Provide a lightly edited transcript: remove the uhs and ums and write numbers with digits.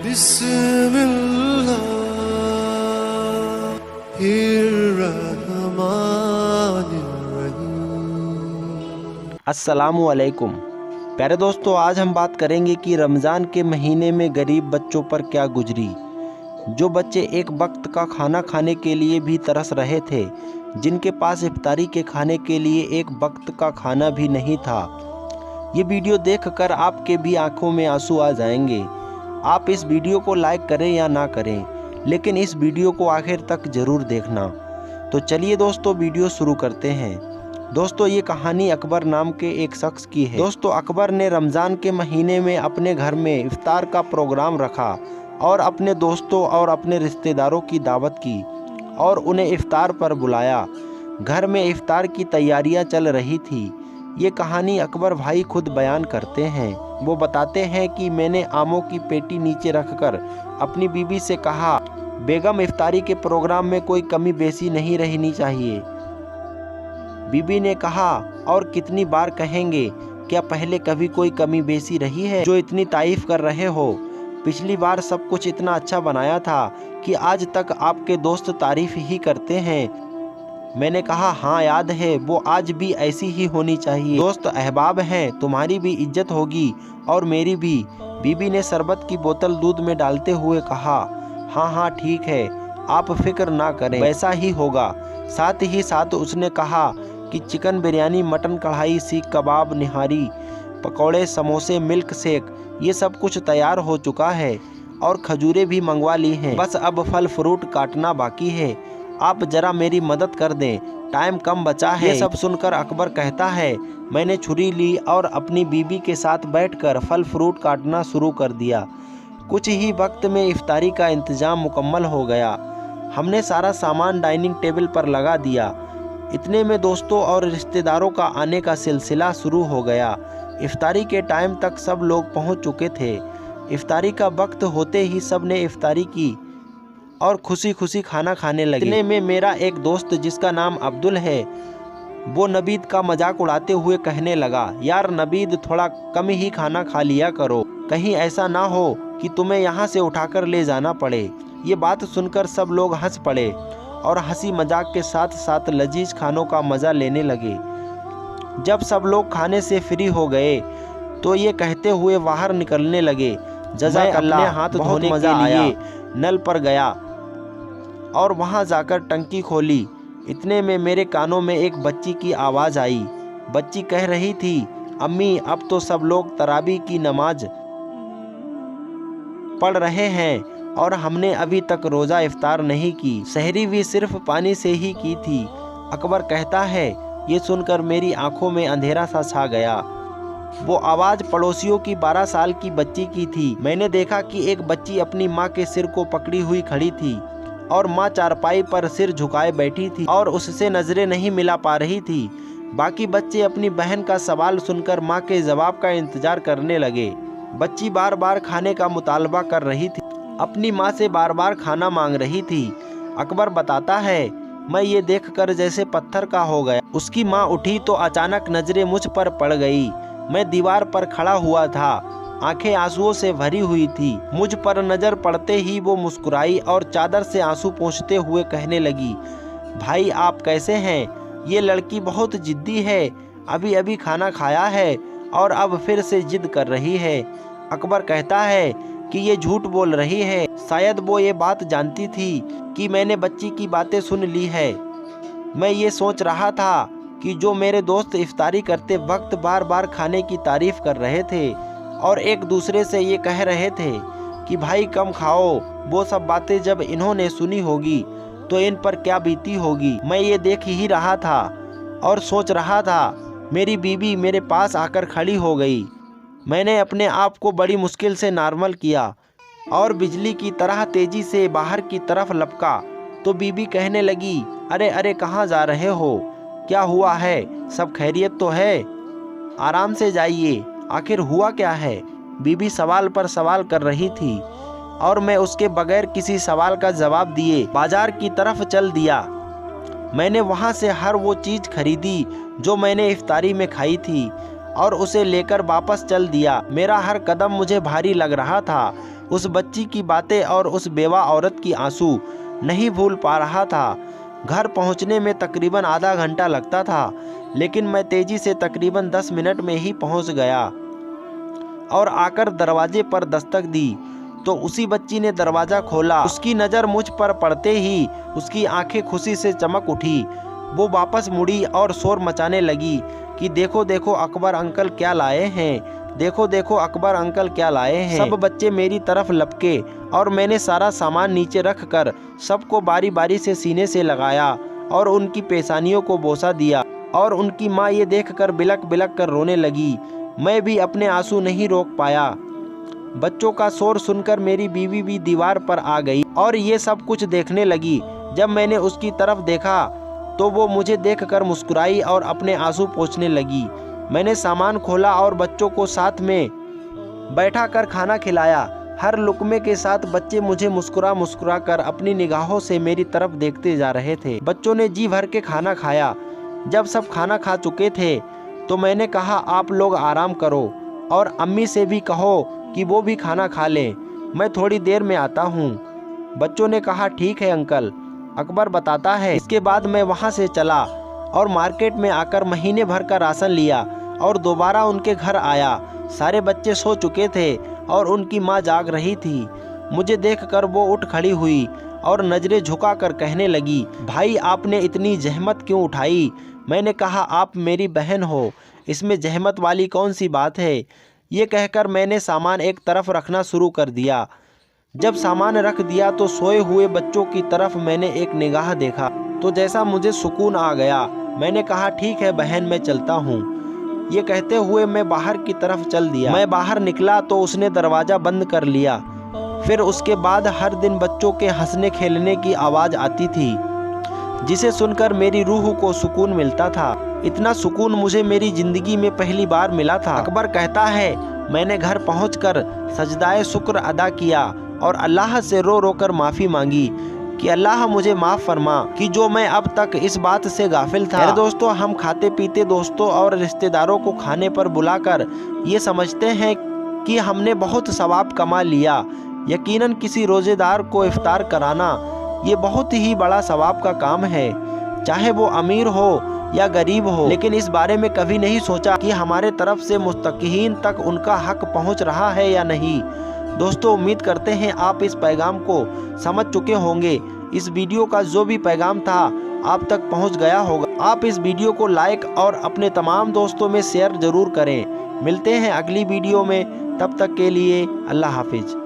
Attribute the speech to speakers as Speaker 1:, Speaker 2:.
Speaker 1: अस्सलामुअलैकुम प्यारे दोस्तों, आज हम बात करेंगे कि रमज़ान के महीने में गरीब बच्चों पर क्या गुजरी। जो बच्चे एक वक्त का खाना खाने के लिए भी तरस रहे थे, जिनके पास इफ्तारी के खाने के लिए एक वक्त का खाना भी नहीं था। ये वीडियो देखकर आपके भी आंखों में आंसू आ जाएंगे। आप इस वीडियो को लाइक करें या ना करें, लेकिन इस वीडियो को आखिर तक ज़रूर देखना। तो चलिए दोस्तों, वीडियो शुरू करते हैं। दोस्तों, ये कहानी अकबर नाम के एक शख्स की है। दोस्तों, अकबर ने रमज़ान के महीने में अपने घर में इफ्तार का प्रोग्राम रखा और अपने दोस्तों और अपने रिश्तेदारों की दावत की और उन्हें इफ्तार पर बुलाया। घर में इफ्तार की तैयारियां चल रही थी। ये कहानी अकबर भाई खुद बयान करते हैं। वो बताते हैं कि मैंने आमों की पेटी नीचे रखकर अपनी बीबी से कहा, बेगम, इफ्तारी के प्रोग्राम में कोई कमी बेसी नहीं रहनी चाहिए। बीबी ने कहा, और कितनी बार कहेंगे, क्या पहले कभी कोई कमी बेसी रही है जो इतनी तारीफ कर रहे हो? पिछली बार सब कुछ इतना अच्छा बनाया था कि आज तक आपके दोस्त तारीफ ही करते हैं। मैंने कहा, हाँ याद है, वो आज भी ऐसी ही होनी चाहिए। दोस्त अहबाब हैं, तुम्हारी भी इज्जत होगी और मेरी भी। बीबी ने शरबत की बोतल दूध में डालते हुए कहा, हाँ हाँ ठीक है, आप फिक्र ना करें, वैसा ही होगा। साथ ही साथ उसने कहा कि चिकन बिरयानी, मटन कढ़ाई, सीख कबाब, निहारी, पकौड़े, समोसे, मिल्क शेक, ये सब कुछ तैयार हो चुका है और खजूरें भी मंगवा ली हैं। बस अब फल फ्रूट काटना बाकी है। आप जरा मेरी मदद कर दें, टाइम कम बचा है। ये सब सुनकर अकबर कहता है, मैंने छुरी ली और अपनी बीबी के साथ बैठकर फल फ्रूट काटना शुरू कर दिया। कुछ ही वक्त में इफ्तारी का इंतजाम मुकम्मल हो गया। हमने सारा सामान डाइनिंग टेबल पर लगा दिया। इतने में दोस्तों और रिश्तेदारों का आने का सिलसिला शुरू हो गया। इफ्तारी के टाइम तक सब लोग पहुंच चुके थे। इफ्तारी का वक्त होते ही सब ने इफ्तारी की और खुशी खुशी खाना खाने लगे। इतने में मेरा एक दोस्त, जिसका नाम अब्दुल है, वो नबीद का मजाक उड़ाते हुए कहने लगा, यार नबीद, थोड़ा कम ही खाना खा लिया करो, कहीं ऐसा ना हो कि तुम्हें यहाँ से उठाकर ले जाना पड़े। ये बात सुनकर सब लोग हंस पड़े और हंसी मजाक के साथ साथ लजीज खानों का मज़ा लेने लगे। जब सब लोग खाने से फ्री हो गए तो ये कहते हुए बाहर निकलने लगे, जज़ाकल्लाह, हाथ धोने के लिए नल पर गया और वहाँ जाकर टंकी खोली। इतने में मेरे कानों में एक बच्ची की आवाज़ आई। बच्ची कह रही थी, अम्मी, अब तो सब लोग तरावी की नमाज पढ़ रहे हैं और हमने अभी तक रोज़ा इफ्तार नहीं की, सहरी भी सिर्फ पानी से ही की थी। अकबर कहता है, ये सुनकर मेरी आंखों में अंधेरा सा छा गया। वो आवाज़ पड़ोसियों की 12 साल की बच्ची की थी। मैंने देखा कि एक बच्ची अपनी माँ के सिर को पकड़ी हुई खड़ी थी और माँ चारपाई पर सिर झुकाए बैठी थी और उससे नज़रें नहीं मिला पा रही थी। बाकी बच्चे अपनी बहन का सवाल सुनकर माँ के जवाब का इंतजार करने लगे। बच्ची बार बार खाने का मुतालबा कर रही थी, अपनी माँ से बार बार खाना मांग रही थी। अकबर बताता है, मैं ये देखकर जैसे पत्थर का हो गया। उसकी माँ उठी तो अचानक नजरें मुझ पर पड़ गई। मैं दीवार पर खड़ा हुआ था, आंखें आंसुओं से भरी हुई थी। मुझ पर नजर पड़ते ही वो मुस्कुराई और चादर से आंसू पोंछते हुए कहने लगी, भाई आप कैसे हैं? ये लड़की बहुत जिद्दी है, अभी अभी खाना खाया है और अब फिर से जिद कर रही है। अकबर कहता है कि ये झूठ बोल रही है। शायद वो ये बात जानती थी कि मैंने बच्ची की बातें सुन ली है। मैं ये सोच रहा था कि जो मेरे दोस्त इफ्तारी करते वक्त बार बार खाने की तारीफ कर रहे थे और एक दूसरे से ये कह रहे थे कि भाई कम खाओ, वो सब बातें जब इन्होंने सुनी होगी तो इन पर क्या बीती होगी। मैं ये देख ही रहा था और सोच रहा था। मेरी बीबी मेरे पास आकर खड़ी हो गई। मैंने अपने आप को बड़ी मुश्किल से नॉर्मल किया और बिजली की तरह तेजी से बाहर की तरफ लपका तो बीबी कहने लगी, अरे अरे, कहाँ जा रहे हो? क्या हुआ है? सब खैरियत तो है? आराम से जाइए, आखिर हुआ क्या है? बीबी सवाल पर सवाल कर रही थी और मैं उसके बगैर किसी सवाल का जवाब दिए बाजार की तरफ चल दिया। मैंने वहाँ से हर वो चीज़ खरीदी जो मैंने इफ्तारी में खाई थी और उसे लेकर वापस चल दिया। मेरा हर कदम मुझे भारी लग रहा था उस बच्ची की बातें और उस बेवा औरत की आंसू नहीं भूल पा रहा था। घर पहुंचने में तकरीबन आधा घंटा लगता था, लेकिन मैं तेजी से तकरीबन 10 मिनट में ही पहुंच गया और आकर दरवाजे पर दस्तक दी तो उसी बच्ची ने दरवाज़ा खोला। उसकी नज़र मुझ पर पड़ते ही उसकी आंखें खुशी से चमक उठी। वो वापस मुड़ी और शोर मचाने लगी कि देखो देखो अकबर अंकल क्या लाए हैं, देखो देखो अकबर अंकल क्या लाए हैं। सब बच्चे मेरी तरफ लपके और मैंने सारा सामान नीचे रख कर सबको बारी बारी से सीने से लगाया और उनकी पेशानियों को बोसा दिया। और उनकी माँ ये देखकर बिलक बिलक कर रोने लगी। मैं भी अपने आंसू नहीं रोक पाया। बच्चों का शोर सुनकर मेरी बीवी भी दीवार पर आ गई और ये सब कुछ देखने लगी। जब मैंने उसकी तरफ देखा तो वो मुझे देखकर मुस्कुराई और अपने आंसू पोंछने लगी। मैंने सामान खोला और बच्चों को साथ में बैठा कर खाना खिलाया। हर लुकमे के साथ बच्चे मुझे मुस्कुरा मुस्कुरा कर अपनी निगाहों से मेरी तरफ देखते जा रहे थे। बच्चों ने जी भर के खाना खाया। जब सब खाना खा चुके थे तो मैंने कहा आप लोग आराम करो और अम्मी से भी कहो कि वो भी खाना खा लें, मैं थोड़ी देर में आता हूँ। बच्चों ने कहा ठीक है अंकल, अकबर बताता है। इसके बाद मैं वहाँ से चला और मार्केट में आकर महीने भर का राशन लिया और दोबारा उनके घर आया। सारे बच्चे सो चुके थे और उनकी माँ जाग रही थी। मुझे देखकर वो उठ खड़ी हुई और नज़रें झुकाकर कहने लगी, भाई आपने इतनी जहमत क्यों उठाई? मैंने कहा आप मेरी बहन हो, इसमें जहमत वाली कौन सी बात है? ये कहकर मैंने सामान एक तरफ रखना शुरू कर दिया। जब सामान रख दिया तो सोए हुए बच्चों की तरफ मैंने एक निगाह देखा तो जैसा मुझे सुकून आ गया। मैंने कहा ठीक है बहन, मैं चलता हूँ। ये कहते हुए मैं बाहर की तरफ चल दिया। मैं बाहर निकला तो उसने दरवाज़ा बंद कर लिया। फिर उसके बाद हर दिन बच्चों के हंसने खेलने की आवाज़ आती थी, जिसे सुनकर मेरी रूह को सुकून मिलता था। इतना सुकून मुझे मेरी ज़िंदगी में पहली बार मिला था। अकबर कहता है मैंने घर पहुंचकर सजदाए शुक्र अदा किया और अल्लाह से रो रो कर माफ़ी मांगी कि अल्लाह मुझे माफ़ फरमा कि जो मैं अब तक इस बात से गाफिल था। दोस्तों, हम खाते पीते दोस्तों और रिश्तेदारों को खाने पर बुलाकर ये समझते हैं कि हमने बहुत सवाब कमा लिया। यकीनन किसी रोज़ेदार को इफ्तार कराना ये बहुत ही बड़ा सवाब का काम है, चाहे वो अमीर हो या गरीब हो। लेकिन इस बारे में कभी नहीं सोचा कि हमारे तरफ से मुस्तकीन तक उनका हक पहुंच रहा है या नहीं। दोस्तों, उम्मीद करते हैं आप इस पैगाम को समझ चुके होंगे। इस वीडियो का जो भी पैगाम था आप तक पहुंच गया होगा। आप इस वीडियो को लाइक और अपने तमाम दोस्तों में शेयर ज़रूर करें। मिलते हैं अगली वीडियो में, तब तक के लिए अल्लाह हाफिज़।